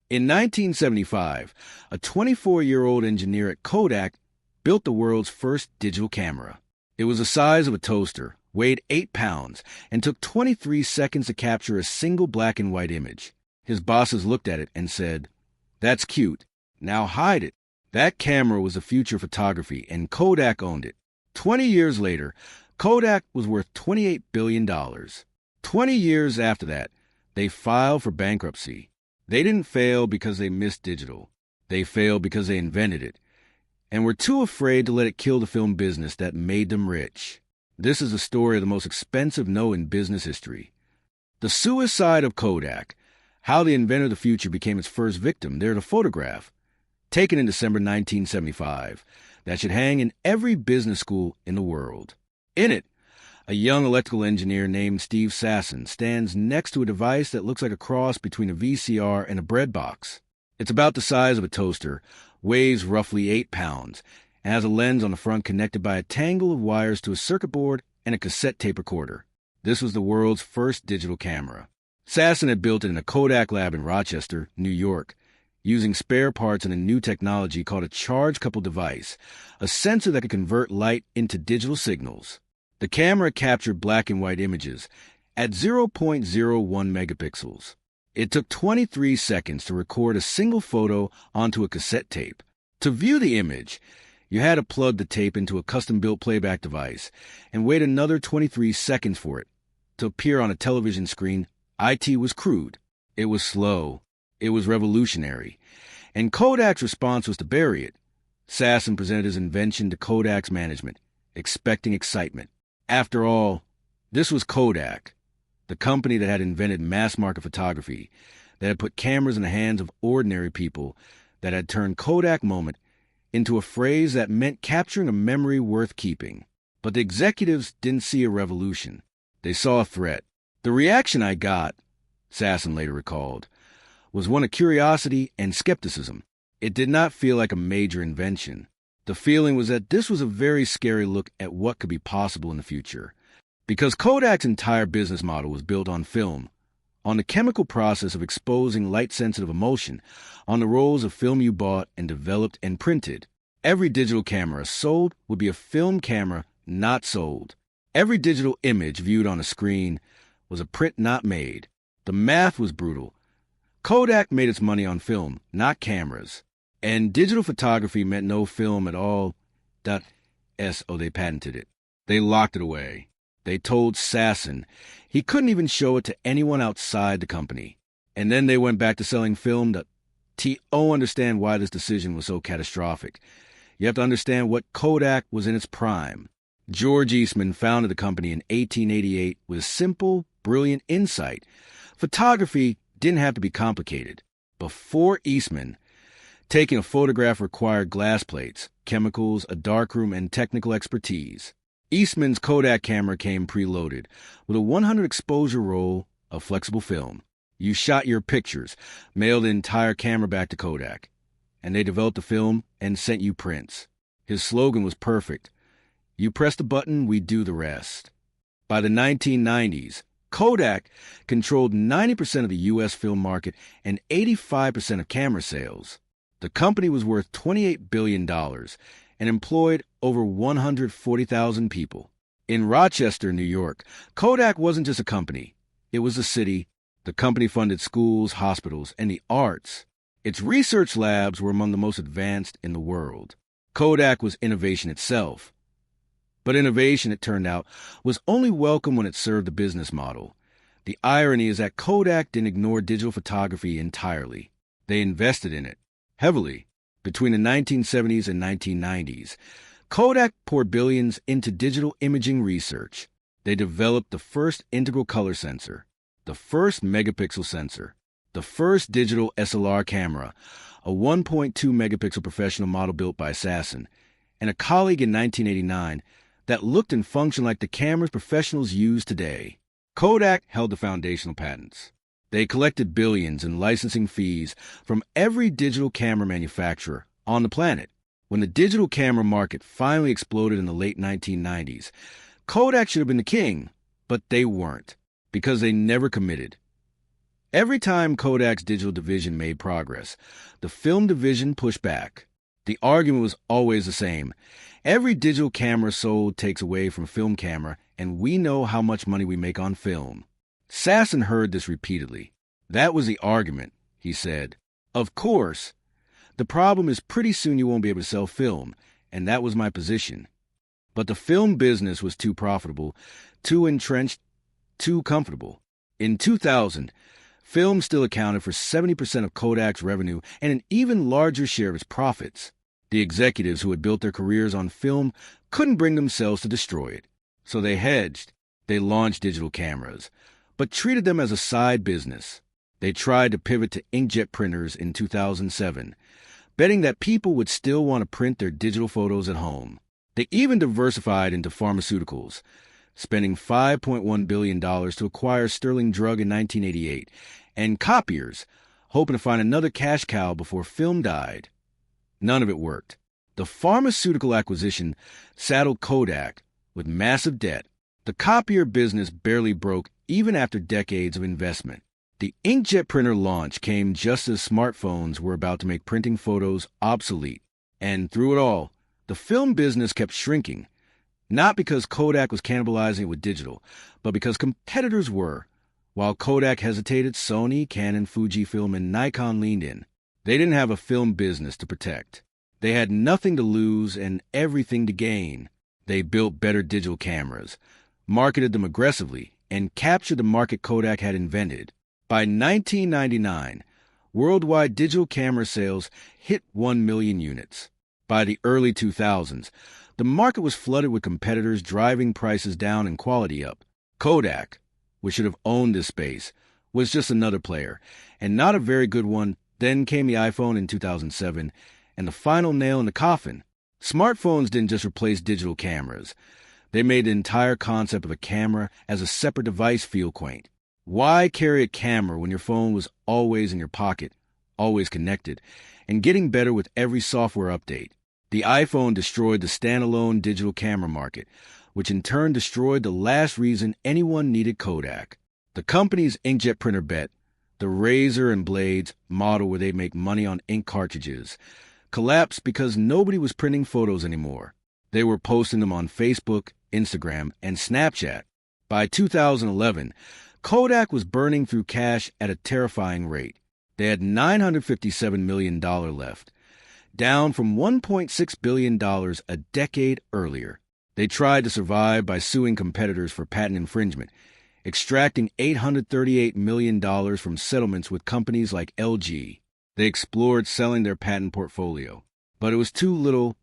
In 1975, a 24-year-old engineer at Kodak built the world's first digital camera. It was the size of a toaster, weighed 8 pounds, and took 23 seconds to capture a single black and white image. His bosses looked at it and said, "That's cute. Now hide it." That camera was the future of photography, and Kodak owned it. 20 years later, Kodak was worth $28 billion. 20 years after that, they filed for bankruptcy. They didn't fail because they missed digital. They failed because they invented it, and were too afraid to let it kill the film business that made them rich. This is the story of the most expensive note in business history. The suicide of Kodak, how the inventor of the future became its first victim. There's a photograph, taken in December 1975, that should hang in every business school in the world. In it, a young electrical engineer named Steve Sasson stands next to a device that looks like a cross between a VCR and a bread box. It's about the size of a toaster, weighs roughly 8 pounds, and has a lens on the front connected by a tangle of wires to a circuit board and a cassette tape recorder. This was the world's first digital camera. Sasson had built it in a Kodak lab in Rochester, New York, using spare parts and a new technology called a charge-coupled device, a sensor that could convert light into digital signals. The camera captured black and white images at 0.01 megapixels. It took 23 seconds to record a single photo onto a cassette tape. To view the image, you had to plug the tape into a custom-built playback device and wait another 23 seconds for it to appear on a television screen. IT was crude. It was slow. It was revolutionary. And Kodak's response was to bury it. Sasson presented his invention to Kodak's management, expecting excitement. After all, this was Kodak, the company that had invented mass-market photography, that had put cameras in the hands of ordinary people, that had turned Kodak moment into a phrase that meant capturing a memory worth keeping. But the executives didn't see a revolution. They saw a threat. The reaction I got, Sasson later recalled, was one of curiosity and skepticism. It did not feel like a major invention. The feeling was that this was a very scary look at what could be possible in the future. Because Kodak's entire business model was built on film, on the chemical process of exposing light-sensitive emulsion, on the rolls of film you bought and developed and printed. Every digital camera sold would be a film camera not sold. Every digital image viewed on a screen was a print not made. The math was brutal. Kodak made its money on film, not cameras. And digital photography meant no film at all. They patented it. They locked it away. They told Sasson he couldn't even show it to anyone outside the company. And then they went back to selling film. Understand why this decision was so catastrophic. You have to understand what Kodak was in its prime. George Eastman founded the company in 1888 with a simple, brilliant insight. Photography didn't have to be complicated. Before Eastman, taking a photograph required glass plates, chemicals, a darkroom, and technical expertise. Eastman's Kodak camera came preloaded with a 100 exposure roll of flexible film. You shot your pictures, mailed the entire camera back to Kodak, and they developed the film and sent you prints. His slogan was perfect. You press the button, we do the rest. By the 1990s, Kodak controlled 90% of the U.S. film market and 85% of camera sales. The company was worth $28 billion and employed over 140,000 people. In Rochester, New York, Kodak wasn't just a company. It was a city. The company funded schools, hospitals, and the arts. Its research labs were among the most advanced in the world. Kodak was innovation itself. But innovation, it turned out, was only welcome when it served the business model. The irony is that Kodak didn't ignore digital photography entirely. They invested in it, heavily. Between the 1970s and 1990s, Kodak poured billions into digital imaging research. They developed the first integral color sensor, the first megapixel sensor, the first digital SLR camera, a 1.2 megapixel professional model built by Sasson, and a colleague in 1989 that looked and functioned like the cameras professionals use today. Kodak held the foundational patents. They collected billions in licensing fees from every digital camera manufacturer on the planet. When the digital camera market finally exploded in the late 1990s, Kodak should have been the king, but they weren't, because they never committed. Every time Kodak's digital division made progress, the film division pushed back. The argument was always the same. Every digital camera sold takes away from film camera, and we know how much money we make on film. Sasson heard this repeatedly. That was the argument, he said. Of course. The problem is pretty soon you won't be able to sell film, and that was my position. But the film business was too profitable, too entrenched, too comfortable. In 2000, film still accounted for 70% of Kodak's revenue and an even larger share of its profits. The executives who had built their careers on film couldn't bring themselves to destroy it. So they hedged. They launched digital cameras, but treated them as a side business. They tried to pivot to inkjet printers in 2007, betting that people would still want to print their digital photos at home. They even diversified into pharmaceuticals, spending $5.1 billion to acquire Sterling Drug in 1988, and copiers, hoping to find another cash cow before film died. None of it worked. The pharmaceutical acquisition saddled Kodak with massive debt. The copier business barely broke even after decades of investment. The inkjet printer launch came just as smartphones were about to make printing photos obsolete. And through it all, the film business kept shrinking, not because Kodak was cannibalizing it with digital, but because competitors were. While Kodak hesitated, Sony, Canon, Fujifilm, and Nikon leaned in. They didn't have a film business to protect. They had nothing to lose and everything to gain. They built better digital cameras, marketed them aggressively, and captured the market Kodak had invented. By 1999, worldwide digital camera sales hit 1 million units. By the early 2000s, the market was flooded with competitors driving prices down and quality up. Kodak, which should have owned this space, was just another player, and not a very good one. Then came the iPhone in 2007, and the final nail in the coffin. Smartphones didn't just replace digital cameras. They made the entire concept of a camera as a separate device feel quaint. Why carry a camera when your phone was always in your pocket, always connected, and getting better with every software update? The iPhone destroyed the standalone digital camera market, which in turn destroyed the last reason anyone needed Kodak. The company's inkjet printer bet, the razor and blades model where they make money on ink cartridges, collapsed because nobody was printing photos anymore. They were posting them on Facebook, Instagram, and Snapchat. By 2011, Kodak was burning through cash at a terrifying rate. They had $957 million left, down from $1.6 billion a decade earlier. They tried to survive by suing competitors for patent infringement, extracting $838 million from settlements with companies like LG. They explored selling their patent portfolio, but it was too little,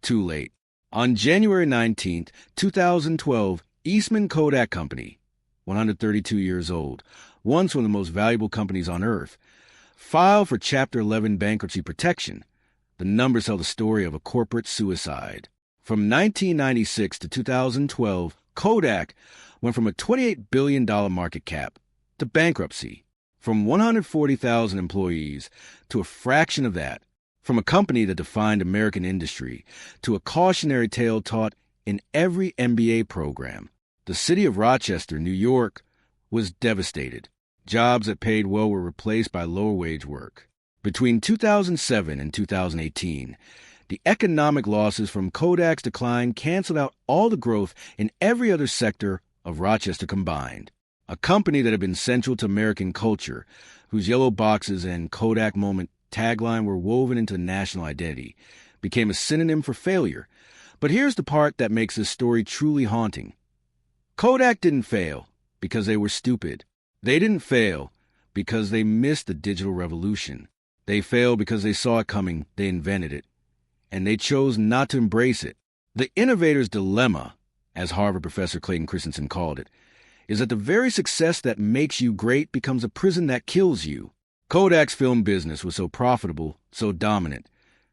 too late. On January 19, 2012, Eastman Kodak Company, 132 years old, once one of the most valuable companies on earth, filed for Chapter 11 bankruptcy protection. The numbers tell the story of a corporate suicide. From 1996 to 2012, Kodak went from a $28 billion market cap to bankruptcy, from 140,000 employees to a fraction of that, from a company that defined American industry to a cautionary tale taught in every MBA program. The city of Rochester, New York, was devastated. Jobs that paid well were replaced by lower-wage work. Between 2007 and 2018, the economic losses from Kodak's decline canceled out all the growth in every other sector of Rochester combined. A company that had been central to American culture, whose yellow boxes and Kodak moment tagline were woven into national identity, became a synonym for failure. But here's the part that makes this story truly haunting. Kodak didn't fail because they were stupid. They didn't fail because they missed the digital revolution. They failed because they saw it coming, they invented it, and they chose not to embrace it. The innovator's dilemma, as Harvard professor Clayton Christensen called it, is that the very success that makes you great becomes a prison that kills you. Kodak's film business was so profitable, so dominant,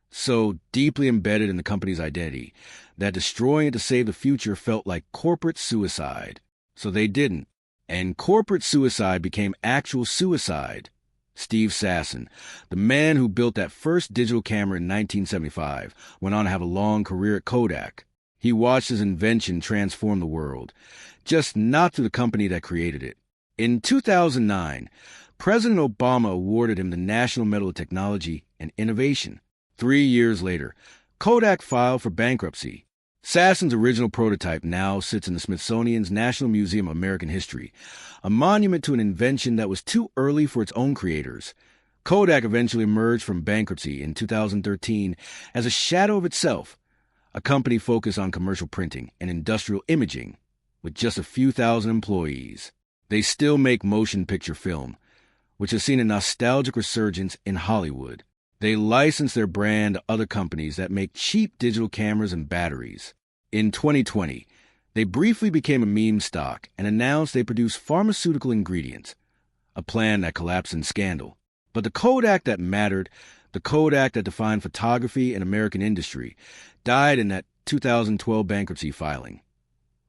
so deeply embedded in the company's identity, that destroying it to save the future felt like corporate suicide. So they didn't. And corporate suicide became actual suicide. Steve Sasson, the man who built that first digital camera in 1975, went on to have a long career at Kodak. He watched his invention transform the world, just not through the company that created it. In 2009, President Obama awarded him the National Medal of Technology and Innovation. 3 years later, Kodak filed for bankruptcy. Sasson's original prototype now sits in the Smithsonian's National Museum of American History, a monument to an invention that was too early for its own creators. Kodak eventually emerged from bankruptcy in 2013 as a shadow of itself, a company focused on commercial printing and industrial imaging with just a few thousand employees. They still make motion picture film, which has seen a nostalgic resurgence in Hollywood. They license their brand to other companies that make cheap digital cameras and batteries. In 2020, they briefly became a meme stock and announced they produce pharmaceutical ingredients, a plan that collapsed in scandal. But the Kodak that mattered, the Kodak that defined photography and American industry, died in that 2012 bankruptcy filing.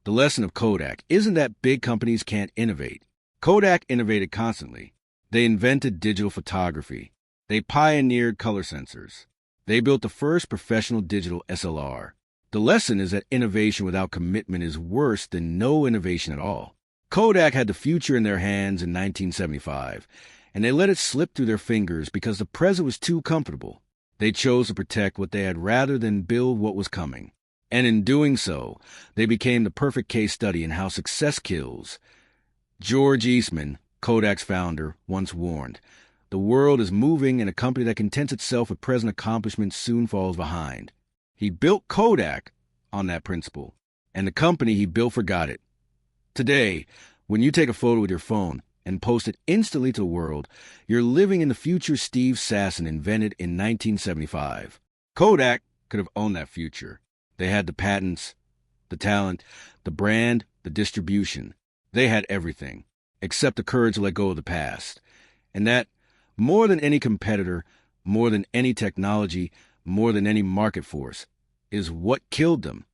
The lesson of Kodak isn't that big companies can't innovate. Kodak innovated constantly. They invented digital photography. They pioneered color sensors. They built the first professional digital SLR. The lesson is that innovation without commitment is worse than no innovation at all. Kodak had the future in their hands in 1975, and they let it slip through their fingers because the present was too comfortable. They chose to protect what they had rather than build what was coming. And in doing so, they became the perfect case study in how success kills. George Eastman, Kodak's founder, once warned, "The world is moving, and a company that contents itself with present accomplishments soon falls behind." He built Kodak on that principle, and the company he built forgot it. Today, when you take a photo with your phone and post it instantly to the world, you're living in the future Steve Sasson invented in 1975. Kodak could have owned that future. They had the patents, the talent, the brand, the distribution. They had everything, except the courage to let go of the past. And that, more than any competitor, more than any technology, more than any market force, is what killed them.